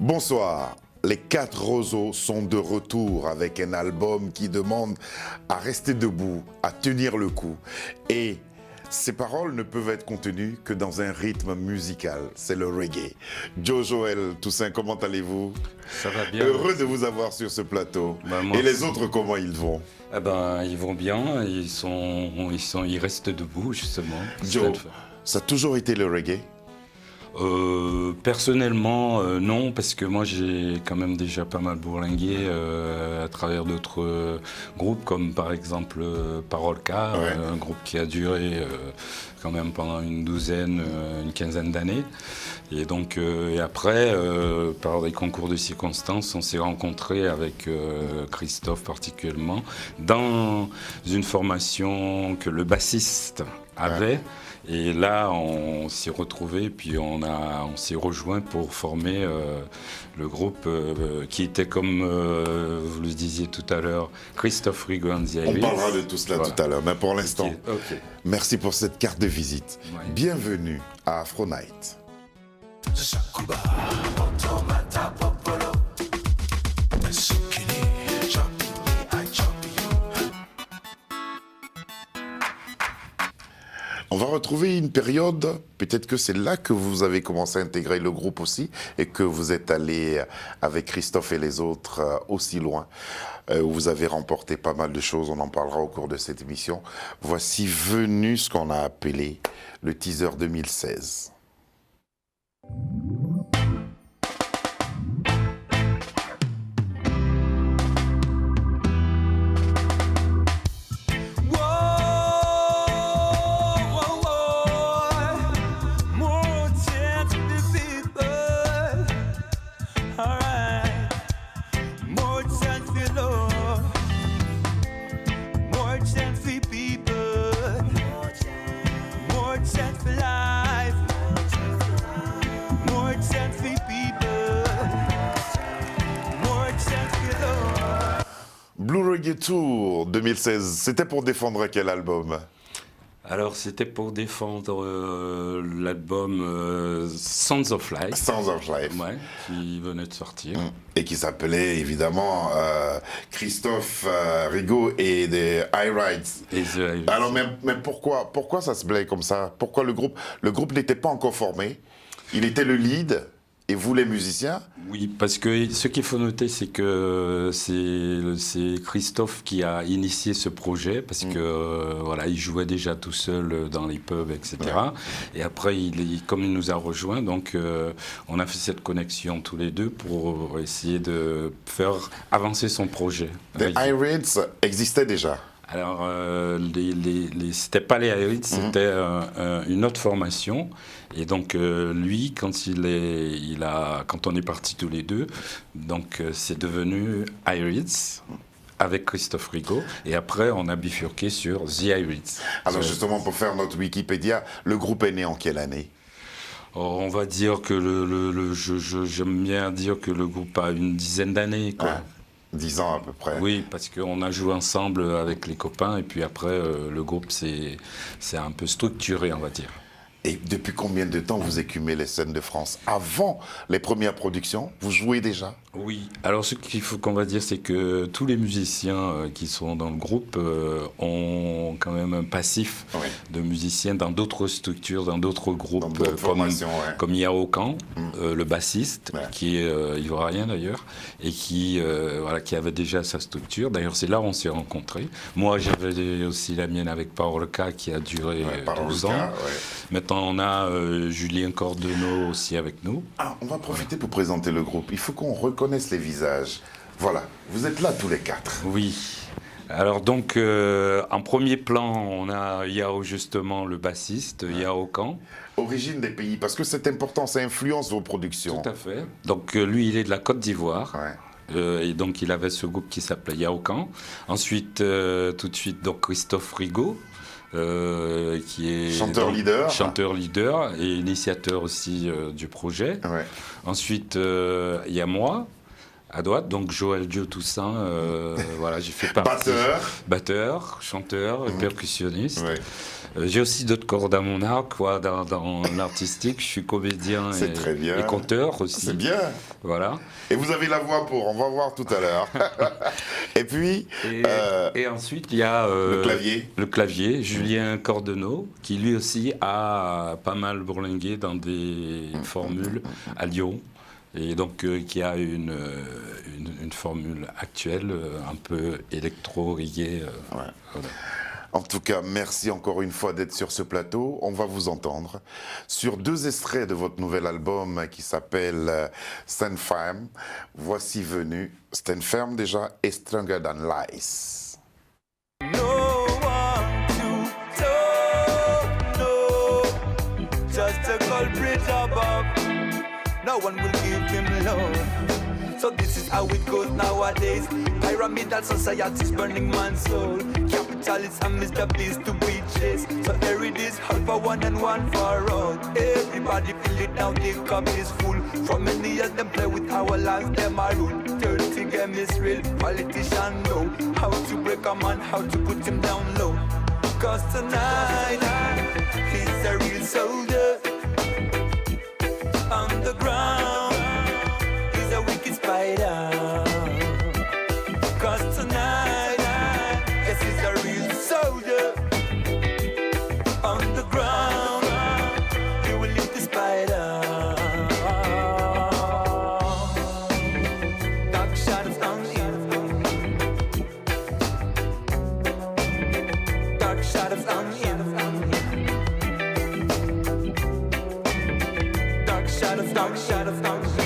Bonsoir. Les 4 roseaux sont de retour avec un album qui demande à rester debout, à tenir le coup. Et ces paroles ne peuvent être contenues que dans un rythme musical, c'est le reggae. Joe Joël Toussaint, comment allez-vous? Ça va bien. Heureux de vous avoir sur ce plateau. Moi, et les autres, comment ils vont? Ils vont bien, ils restent debout justement. Joe, ça a toujours été le reggae? Personnellement, non, parce que moi j'ai quand même déjà pas mal bourlingué à travers d'autres groupes, comme par exemple Parolka, un groupe qui a duré quand même pendant une quinzaine d'années. Et donc, et après, par des concours de circonstances, on s'est rencontrés avec Christophe particulièrement dans une formation que le bassiste avait. Et là, on s'est retrouvés, puis on s'est rejoints pour former le groupe qui était, comme vous le disiez tout à l'heure, Christophe Rigo and the Irish. On parlera de tout cela tout à l'heure, mais pour l'instant, merci pour cette carte de visite. Ouais. Bienvenue à Afro Night. On va retrouver une période, peut-être que c'est là que vous avez commencé à intégrer le groupe aussi et que vous êtes allé avec Christophe et les autres aussi loin, où vous avez remporté pas mal de choses, on en parlera au cours de cette émission. Voici venu ce qu'on a appelé le teaser 2016. Blue Reggae Tour 2016, c'était pour défendre quel album? Alors c'était pour défendre l'album Sounds of Life. Sounds of Life. Ouais, qui venait de sortir. Et qui s'appelait évidemment Christophe Rigo et The I-Rides. Alors mais pourquoi ça se blait comme ça? Pourquoi le groupe n'était pas encore formé? Il était le lead. Et vous, les musiciens? Oui, parce que ce qu'il faut noter, c'est que c'est Christophe qui a initié ce projet, parce que voilà, il jouait déjà tout seul dans les pubs, etc. Ouais. Et après, comme il nous a rejoints, donc on a fait cette connexion tous les deux pour essayer de faire avancer son projet. The I-Rides existait déjà? Alors, c'était pas les I-Rides, c'était une autre formation. Et donc, lui, quand on est partis tous les deux, donc c'est devenu I-Rides avec Christophe Rigo. Et après, on a bifurqué sur The I-Rides. Alors, justement, pour faire notre Wikipédia, le groupe est né en quelle année? On va dire que j'aime bien dire que le groupe a une dizaine d'années, quoi. 10 ans à peu près. Oui, parce qu'on a joué ensemble avec les copains et puis après, le groupe c'est un peu structuré, on va dire. Et depuis combien de temps vous écumez les scènes de France? Avant les premières productions, vous jouez déjà? Oui, alors ce qu'il faut qu'on va dire, c'est que tous les musiciens qui sont dans le groupe ont quand même un passif de musiciens dans d'autres structures, dans d'autres groupes, comme Yao Kang, le bassiste, qui est ivoirien d'ailleurs, et qui avait déjà sa structure. D'ailleurs, c'est là où on s'est rencontrés. Moi, j'avais aussi la mienne avec Parolka, qui a duré 12 ans. Maintenant, on a Julien Cordeneau aussi avec nous. Ah, on va profiter pour présenter le groupe. Il faut qu'on reconnaisse les visages. Voilà, vous êtes là tous les 4. Oui. Alors donc, en premier plan, on a Yao, justement, le bassiste, Yao Kang. Origine des pays, parce que c'est important, ça influence vos productions. Tout à fait. Donc lui, il est de la Côte d'Ivoire. Et donc, il avait ce groupe qui s'appelait Yao Kang. Ensuite, tout de suite, donc Christophe Rigo. Qui est chanteur leader et initiateur aussi du projet. Ensuite, il y a moi, À droite, donc Joël Dio Toussaint, voilà, j'ai fait partie. Batteur, chanteur, percussionniste. Ouais. J'ai aussi d'autres cordes à mon arc, quoi, dans l'artistique. Je suis comédien et conteur aussi. C'est bien. Voilà. Et vous avez la voix pour, on va voir tout à l'heure. Et puis... Et ensuite, il y a le clavier, Julien Cordenot, qui lui aussi a pas mal bourlingué dans des formules à Lyon. Et donc qui a une formule actuelle un peu électro-reggae. Voilà. En tout cas, merci encore une fois d'être sur ce plateau. On va vous entendre sur 2 extraits de votre nouvel album qui s'appelle Stand Firm. Voici venu Stand Firm déjà et Stronger Than Lies. No one to talk, no, just a culprit above. No one will give him love. So this is how it goes nowadays. Pyramidal society's burning man's soul. Capitalism is the beast to be chased. So here it is, all for one and one for all. Everybody feel it now, the cup is full. From many years them play with our lives, them are rule. Dirty game is real, politicians know how to break a man, how to put him down low. Cause tonight, he's a real soldier. On the ground, he's a wicked spider. Cause tonight, yes, he's a real soldier. On the ground, he will lift the spider. Dark shadows on him. Dark shadows on him. Dark shadows, dark shadows, dark shadows.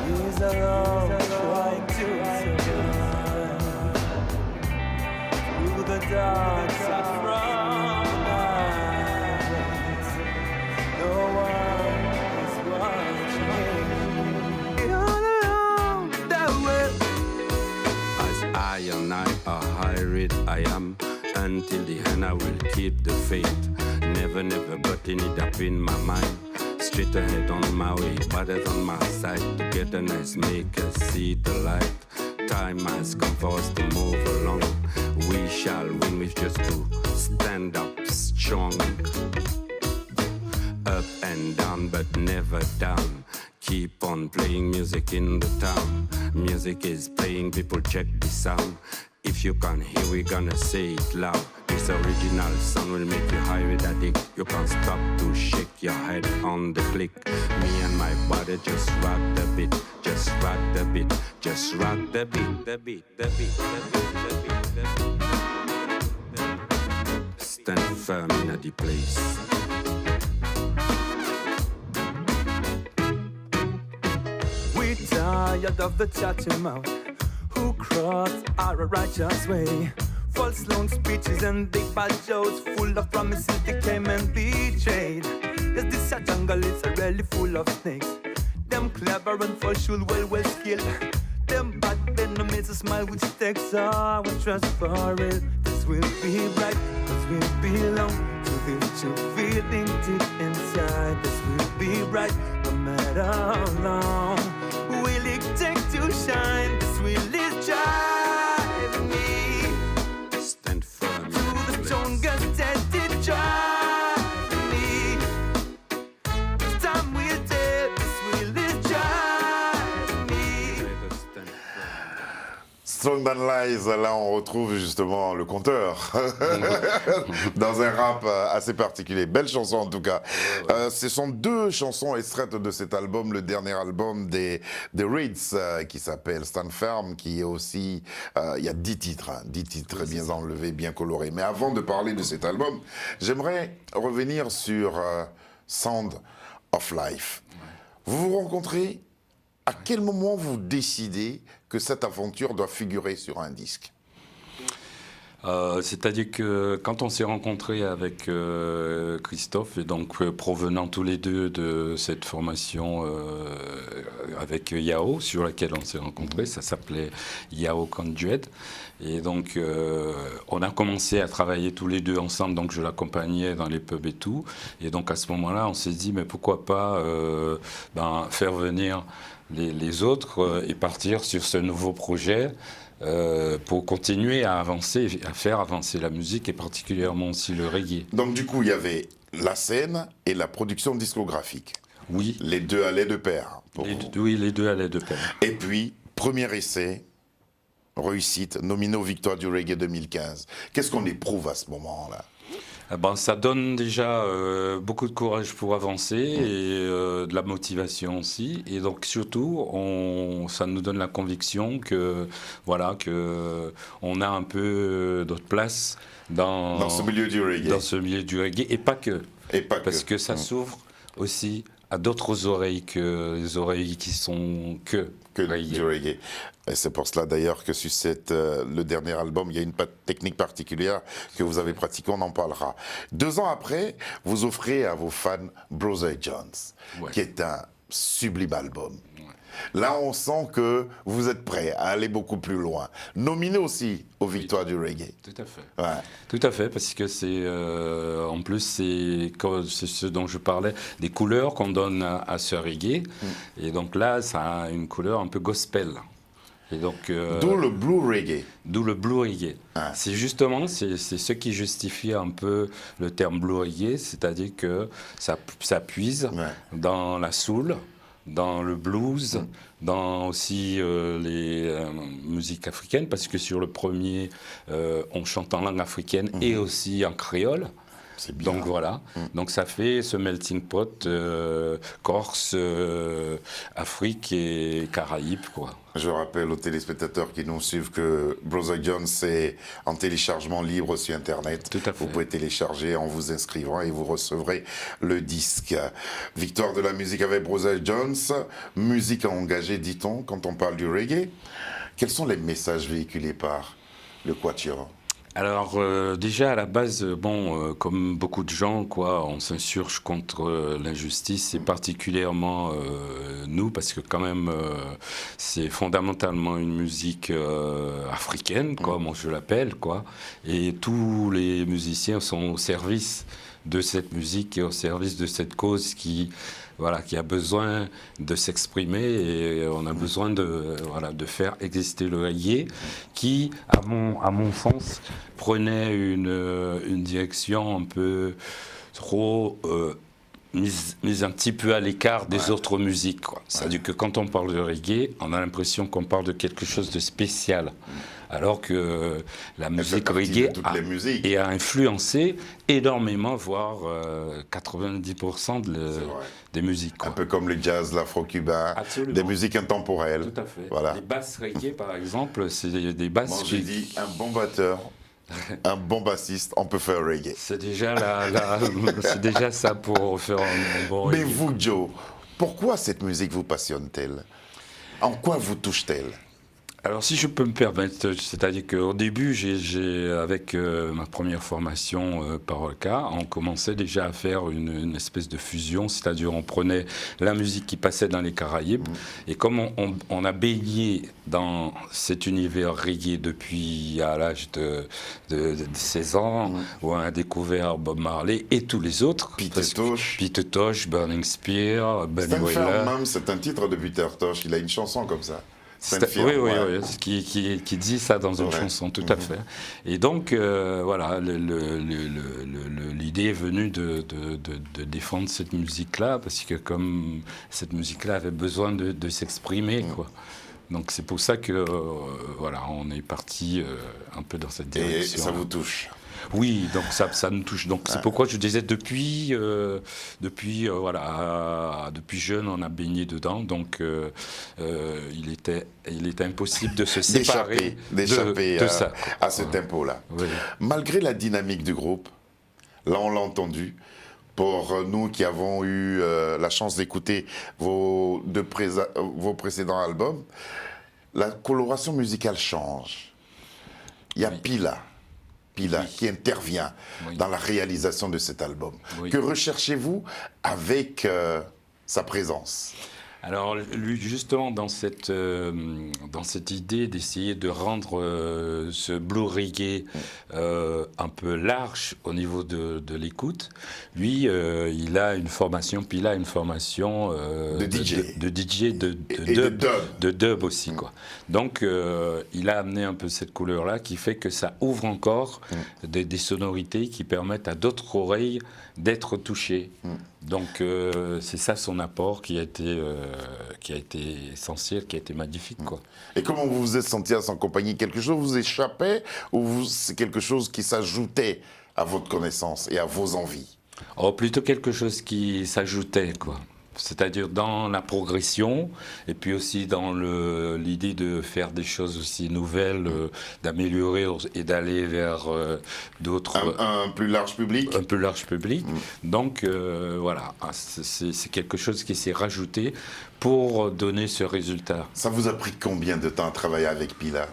He's alone, trying to survive through the dark side from the night. No one is watching. All alone, that way. As I and I are high rate, I am. Until the end, I will keep the faith. Never, never button it up in my mind. Straight ahead on my way, brothers on my side. Togetherness make us see the light. Time has come for us to move along. We shall win, we just to stand up strong. Up and down, but never down. Keep on playing music in the town. Music is playing, people check the sound. If you can't hear, we gonna say it loud. This original sound will make you high with a dick. You can't stop to shake your head on the click. Me and my body just rock the beat, just rock the beat, just rock the beat, the beat, the beat, the beat, the beat, the beat. Stand firm in the place. We tired of the chatty mouth who crossed our righteous way. False long speeches and big bad shows full of promises they came and betrayed. Yes, this a jungle is really full of snakes. Them clever and for sure well skilled. Them bad enemies a smile which takes our trust for real. This will be right, cause we belong to the true feeling deep inside. This will be right, no matter how long. Will it take to shine? This will is driving me Stand firm to the strongest steady driving me. This time will tell, this will is driving me. Strong Than Lies, là on retrouve justement le compteur dans un rap assez particulier. Belle chanson en tout cas. Ce sont 2 chansons extraites de cet album, le dernier album des Reeds qui s'appelle Stand Firm, qui est aussi, il y a 10 titres, 10 titres bien enlevés, bien colorés. Mais avant de parler de cet album, j'aimerais revenir sur Sound of Life. Vous vous rencontrez, à quel moment vous décidez que cette aventure doit figurer sur un disque? C'est-à-dire que quand on s'est rencontrés avec Christophe, et donc provenant tous les deux de cette formation avec Yao, sur laquelle on s'est rencontrés, ça s'appelait Yao Conduet. Et donc on a commencé à travailler tous les deux ensemble, donc je l'accompagnais dans les pubs et tout. Et donc à ce moment-là, on s'est dit, mais pourquoi pas faire venir les autres et partir sur ce nouveau projet. Pour continuer à avancer, à faire avancer la musique et particulièrement aussi le reggae. Donc du coup, il y avait la scène et la production discographique. Oui. Les deux allaient de pair. Oui, les deux allaient de pair. Et puis, premier essai, réussite, nominé aux Victoires du Reggae 2015. Qu'est-ce qu'on éprouve à ce moment-là? Ça donne déjà beaucoup de courage pour avancer et de la motivation aussi. Et donc surtout, ça nous donne la conviction que on a un peu d'autre place dans ce milieu du reggae. Dans ce milieu du reggae et pas que. Parce que ça s'ouvre aussi à d'autres oreilles que les oreilles qui sont que du reggae. Et c'est pour cela d'ailleurs que sur le dernier album, il y a une technique particulière que vous avez pratiquée, on en parlera. 2 ans après, vous offrez à vos fans Brother Jones, qui est un sublime album. Là, on sent que vous êtes prêts à aller beaucoup plus loin. Nominé aussi aux Victoires du Reggae. Tout à fait. Ouais. Tout à fait, parce que c'est, en plus, c'est ce dont je parlais, des couleurs qu'on donne à ce reggae. Et donc là, ça a une couleur un peu gospel. Et donc, d'où le blue reggae. D'où le blue reggae. Ah. C'est justement, c'est ce qui justifie un peu le terme blue reggae, c'est-à-dire que ça puise dans la soul, dans le blues, dans aussi les musiques africaines, parce que sur le premier, on chante en langue africaine et aussi en créole. Donc voilà, donc ça fait ce melting pot Corse, Afrique et Caraïbes, quoi. Je rappelle aux téléspectateurs qui nous suivent que Brother Jones c'est en téléchargement libre sur Internet. Tout à fait. Vous pouvez télécharger en vous inscrivant et vous recevrez le disque. Victoire de la musique avec Brother Jones, musique engagée, dit-on, quand on parle du reggae. Quels sont les messages véhiculés par le Quatuor ? Alors déjà à la base, comme beaucoup de gens, on s'insurge contre l'injustice, et particulièrement nous, parce que quand même c'est fondamentalement une musique africaine, moi je l'appelle, et tous les musiciens sont au service de cette musique et au service de cette cause qui a besoin de s'exprimer, et on a besoin de faire exister le reggae qui, à mon sens, prenait une direction un peu trop mise un petit peu à l'écart des autres musiques. C'est-à-dire que quand on parle de reggae, on a l'impression qu'on parle de quelque chose de spécial. Alors que la musique reggae a influencé énormément, voire 90% des musiques. Un peu comme le jazz, l'afro-cubain, des musiques intemporelles. Tout à fait. Voilà. Les basses reggae, par exemple, c'est des basses... Moi, j'ai dit un bon batteur, un bon bassiste, on peut faire reggae. C'est déjà, c'est déjà ça pour faire un bon reggae. Mais vous, Joe, pourquoi cette musique vous passionne-t-elle? En quoi vous touche-t-elle? Alors, si je peux me permettre, c'est-à-dire qu'au début, avec ma première formation Parolka, on commençait déjà à faire une espèce de fusion, c'est-à-dire on prenait la musique qui passait dans les Caraïbes, et comme on a baigné dans cet univers reggae depuis à l'âge de 16 ans, où on a découvert Bob Marley et tous les autres. Peter Tosh, Burning Spear, Bunny Wailer. C'est un titre de Peter Tosh, il a une chanson comme ça. Oui, qui dit ça dans une chanson, tout à fait. Et donc, l'idée est venue de défendre cette musique-là, parce que comme cette musique-là avait besoin de s'exprimer, Donc c'est pour ça que, on est parti un peu dans cette direction. Et ça vous touche? Oui, donc ça nous touche. Donc c'est pourquoi je disais depuis jeune on a baigné dedans. Donc il était impossible de se séparer d'échapper de ça, à ce tempo-là. Oui. Malgré la dynamique du groupe, là on l'a entendu. Pour nous qui avons eu la chance d'écouter vos précédents albums, la coloration musicale change. Il y a Pila, Pila, qui intervient dans la réalisation de cet album. Oui. Que recherchez-vous avec sa présence? Alors, lui, justement, dans cette idée d'essayer de rendre ce blue reggae un peu large au niveau de l'écoute, lui, il a une formation, puis il a une formation de DJ, de dub aussi, quoi. Donc, il a amené un peu cette couleur-là qui fait que ça ouvre encore des sonorités qui permettent à d'autres oreilles d'être touchées. Donc, c'est ça son apport qui a été essentiel, qui a été magnifique, quoi. Et comment vous vous êtes senti à son compagnie? Quelque chose vous échappait ou c'est quelque chose qui s'ajoutait à votre connaissance et à vos envies? Oh, plutôt quelque chose qui s'ajoutait, quoi. C'est-à-dire dans la progression et puis aussi dans l'idée de faire des choses aussi nouvelles, d'améliorer et d'aller vers d'autres... Un plus large public? Un plus large public. Donc voilà, c'est quelque chose qui s'est rajouté pour donner ce résultat. Ça vous a pris combien de temps à travailler avec Pila?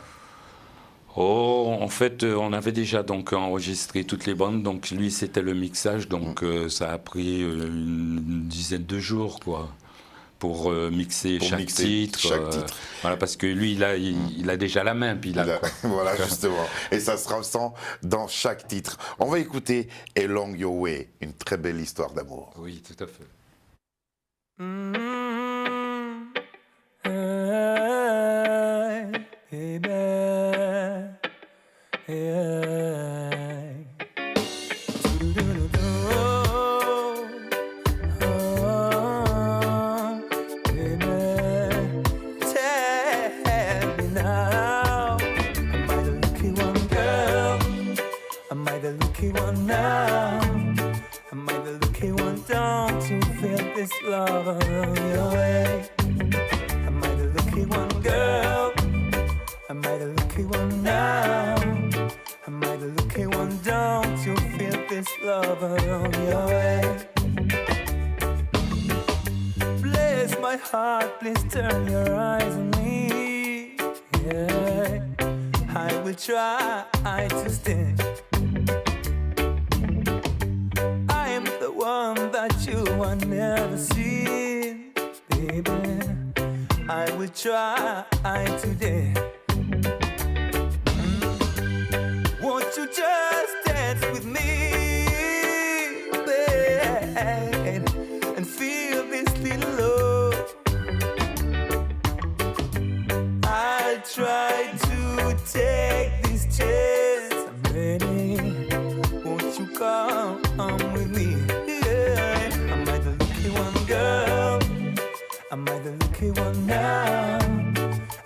Oh, en fait, on avait déjà donc enregistré toutes les bandes, donc lui c'était le mixage, donc ça a pris une dizaine de jours, quoi, pour mixer chaque titre. Voilà, parce que lui il a déjà la main, puis voilà, justement. Et ça se ressent dans chaque titre. On va écouter Along Your Way, une très belle histoire d'amour. Oui, tout à fait. Love along your way. Am I the lucky one, girl? Am I the lucky one now? Am I the lucky one? Don't you feel this love along your way? Bless my heart, please turn your eyes on me. Yeah, I will try to stay. One that you have never seen, baby. I will try today. Won't you just dance with me, babe, and feel this little love? I'll try to take this chance. I'm ready. Won't you come with me? Am I the lucky one now?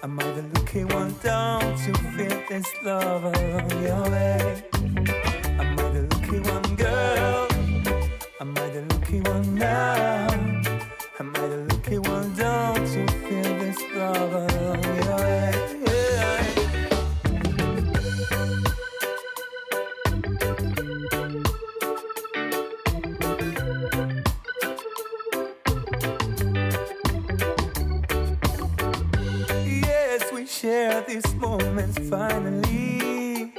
Am I the lucky one? Don't you feel this love along your way? Am I the lucky one, girl? Am I the lucky one now? Am I the lucky one? Don't you feel this love along your way? Share these moments finally.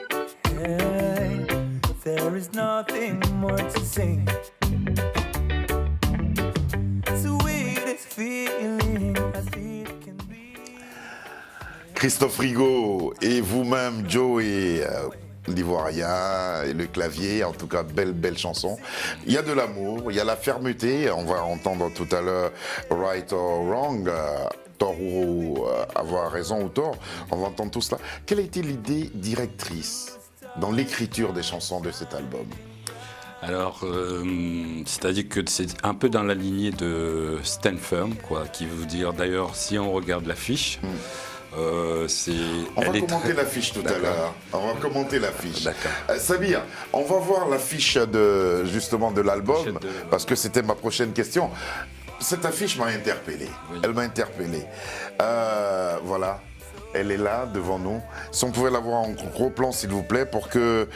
Hey, there is nothing more to say. Sweetest feeling as it can be. Christophe Rigaud et vous-même, Joe et l'Ivoirien et le clavier, en tout cas belle chanson. Il y a de l'amour, il y a la fermeté. On va entendre tout à l'heure Right or Wrong. Tort ou avoir raison ou tort, on va entendre tout cela. Quelle a été l'idée directrice dans l'écriture des chansons de cet album? Alors, c'est-à-dire que c'est un peu dans la lignée de Stand Firm, quoi, qui veut dire, d'ailleurs, si on regarde l'affiche, on va commenter l'affiche tout à l'heure. On va commenter l'affiche. Samir, on va voir l'affiche justement de l'album, parce que c'était ma prochaine question. Cette affiche m'a interpellé. Oui. Elle m'a interpellé. Voilà. elle est là devant nous. Si on pouvait la voir en gros plan, s'il vous plaît, pour que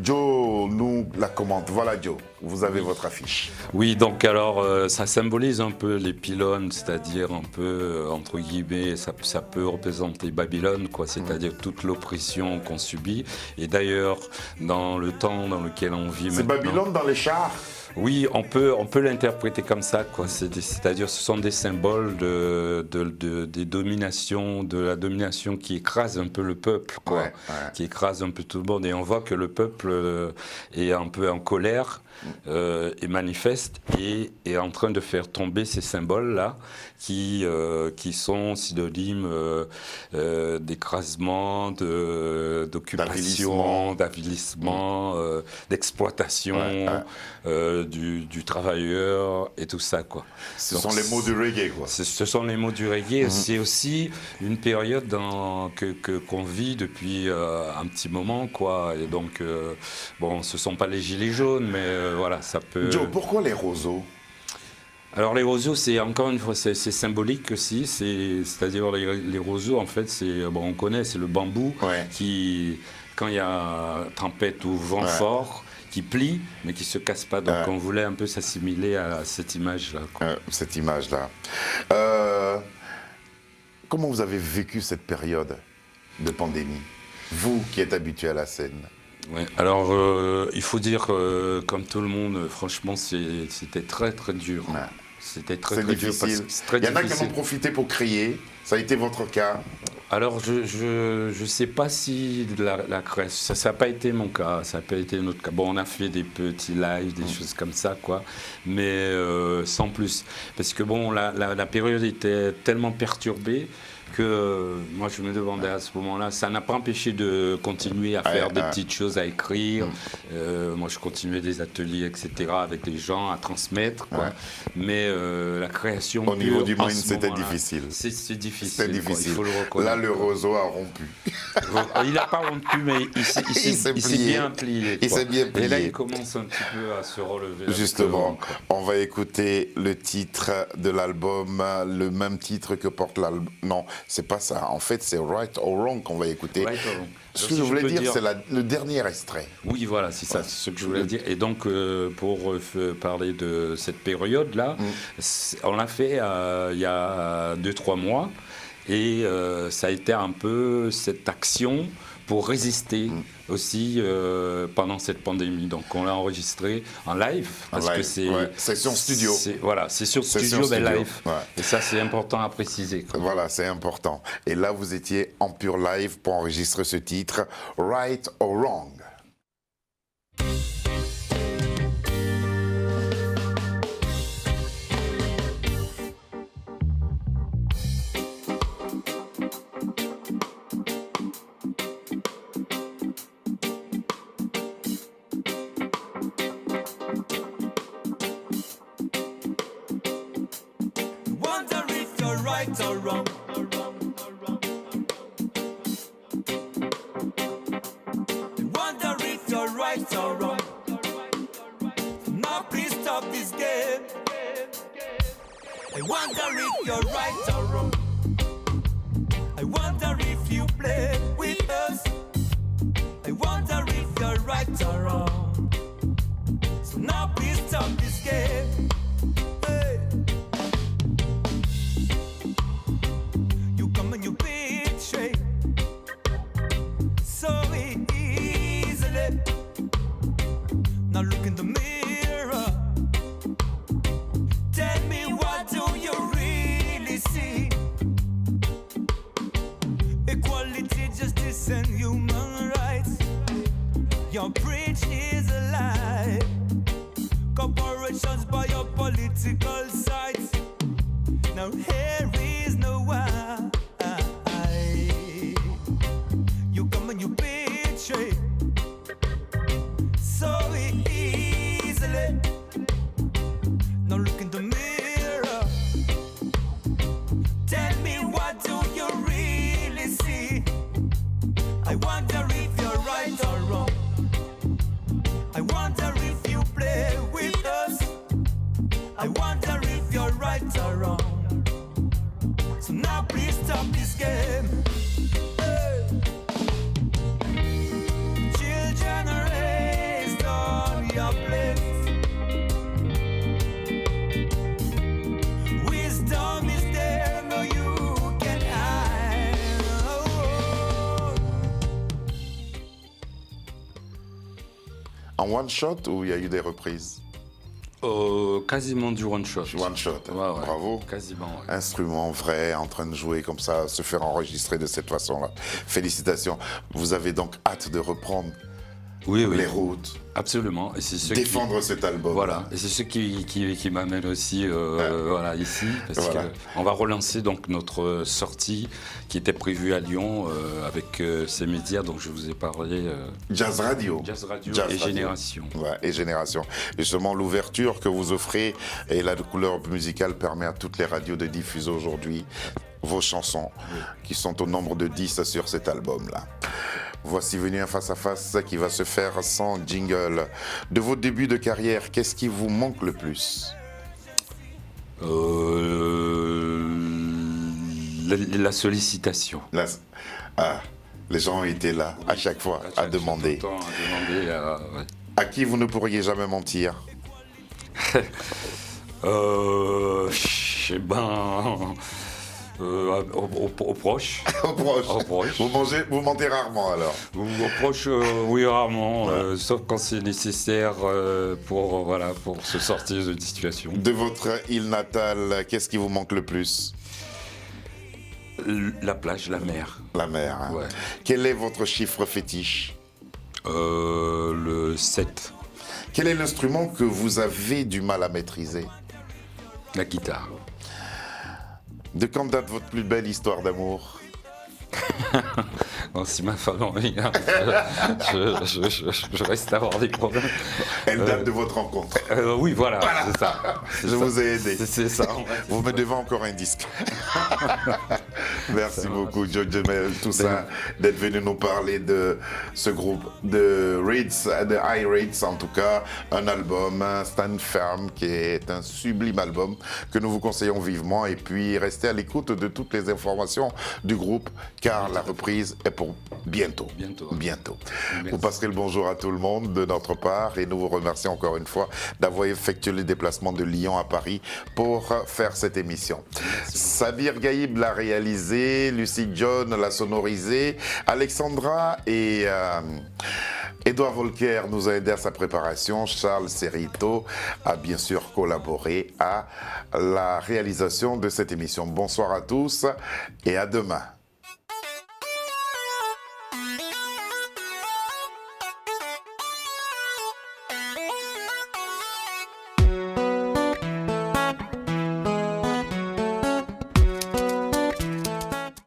Joe nous la commente. Voilà, Joe, vous avez votre affiche. Oui, donc alors ça symbolise un peu les pylônes, c'est-à-dire un peu, entre guillemets, ça peut représenter Babylone, quoi, c'est-à-dire toute l'oppression qu'on subit. Et d'ailleurs, dans le temps dans lequel on vit C'est maintenant... Babylone dans les chars? Oui, on peut l'interpréter comme ça, quoi. C'est-à-dire, ce sont des symboles des dominations, de la domination qui écrase un peu le peuple, quoi, ouais. qui écrase un peu tout le monde. Et on voit que le peuple est un peu en colère et manifeste et est en train de faire tomber ces symboles-là qui sont synonymes d'écrasement, d'occupation, d'avilissement, d'exploitation. Du travailleur et tout ça, quoi. Ce sont les mots du reggae, quoi. Ce sont les mots du reggae. C'est aussi une période qu'on vit depuis un petit moment, quoi. Et donc, bon, ce ne sont pas les gilets jaunes, mais voilà, ça peut... Joe, pourquoi les roseaux? Alors les roseaux, c'est encore une fois, c'est symbolique aussi. C'est-à-dire les roseaux, en fait, on connaît, c'est le bambou qui, quand il y a tempête ou vent fort, qui plie, mais qui ne se casse pas. Donc on voulait un peu s'assimiler à cette image-là. Cette image-là. Comment vous avez vécu cette période de pandémie? Vous qui êtes habitué à la scène. Ouais. Alors, il faut dire, comme tout le monde, franchement, c'était très très dur. Ouais. C'était très difficile. Dur. Il y en a qui en ont profité pour crier. Ça a été votre cas? Alors, je sais pas si la création, ça n'a pas été mon cas, ça n'a pas été notre cas. Bon, on a fait des petits lives, des choses comme ça, quoi, mais sans plus. Parce que bon, la période était tellement perturbée que moi je me demandais à ce moment-là, ça n'a pas empêché de continuer à faire des petites choses, à écrire. Moi je continuais des ateliers, etc., avec les gens, à transmettre, quoi. Mais la création au niveau du mind, c'était difficile. C'est difficile. C'était difficile. Il faut le reconnaître. Là, le roseau a rompu. Il n'a pas rompu, mais il s'est bien plié. Il s'est bien plié. Et là, il commence un petit peu à se relever. Justement, on va écouter le titre de l'album, le même titre que porte l'album. Non, c'est pas ça. En fait, c'est Right or Wrong qu'on va écouter. Right or Wrong. Ce que je voulais dire, c'est le dernier extrait. Oui, voilà, c'est ça, c'est ce que je voulais dire. Et donc, pour parler de cette période-là, on l'a fait il y a 2-3 mois. Et ça a été un peu cette action pour résister aussi pendant cette pandémie. Donc on l'a enregistré en live parce que c'est session studio. Voilà, session studio, mais live. Ouais. Et ça c'est important à préciser. Voilà, c'est important. Et là vous étiez en pur live pour enregistrer ce titre, Right or Wrong. Right or wrong. Wonder if you're right or wrong. Now please stop this game. I wonder if you're right or wrong. I wonder if you play with us. I wonder if you're right or wrong. So now please stop this game. Now look in the mirror. Tell me, what do you really see? Equality, justice, and human rights. Your preach is a lie. Corporations buy your political sides. Now here is no why. You come and you betray. So easily. Now look in the mirror. Tell me, what do you really see? I wonder if you're right or wrong. I wonder if you play with us. I wonder En one shot ou il y a eu des reprises? Quasiment du one shot. One shot, Ouais. bravo. Quasiment, ouais. Instrument vrai, en train de jouer comme ça, se faire enregistrer de cette façon-là. Félicitations. Vous avez donc hâte de reprendre Oui, les routes, absolument. Et c'est ce défendre cet album. Voilà, et c'est ce qui m'amène aussi voilà, ici, parce Voilà. qu'on va relancer donc notre sortie qui était prévue à Lyon avec ces médias dont je vous ai parlé, Jazz Radio. Jazz Radio Jazz et Radio. Génération. Ouais, et Génération. Justement, l'ouverture que vous offrez et la couleur musicale permet à toutes les radios de diffuser aujourd'hui vos chansons, qui sont au nombre de 10 sur cet album-là. Voici venu un face-à-face qui va se faire sans jingle. De vos débuts de carrière, qu'est-ce qui vous manque le plus? La sollicitation. Les gens étaient là à chaque fois à demander. Tout le temps à demander, ouais. À qui vous ne pourriez jamais mentir? Aux proches. Aux proches. Aux proches. Vous mentez rarement alors. Aux proches, oui, rarement, sauf quand c'est nécessaire pour se sortir d'une situation. De votre île natale, qu'est-ce qui vous manque le plus? La plage, la mer. La mer. Hein. Ouais. Quel est votre chiffre fétiche? Le 7. Quel est l'instrument que vous avez du mal à maîtriser? La guitare. De quand date votre plus belle histoire d'amour? Bon, si ma femme en vient, je reste à avoir des problèmes. Elle date de votre rencontre. Oui, voilà. C'est ça. Je vous ai aidé. C'est ça. Vous me devez encore un disque. Merci beaucoup, George Jamel Toussaint, d'être venu nous parler de ce groupe de Reeds, de High Reeds en tout cas, un album, Stand Firm, qui est un sublime album que nous vous conseillons vivement. Et puis restez à l'écoute de toutes les informations du groupe, car la reprise est pour bientôt. Bientôt. Vous passerez le bonjour à tout le monde de notre part et nous vous remercions encore une fois d'avoir effectué le déplacement de Lyon à Paris pour faire cette émission. Sabir Gaïb l'a réalisé, Lucie John l'a sonorisé, Alexandra et Edouard Volker nous a aidé à sa préparation, Charles Serrito a bien sûr collaboré à la réalisation de cette émission. Bonsoir à tous et à demain.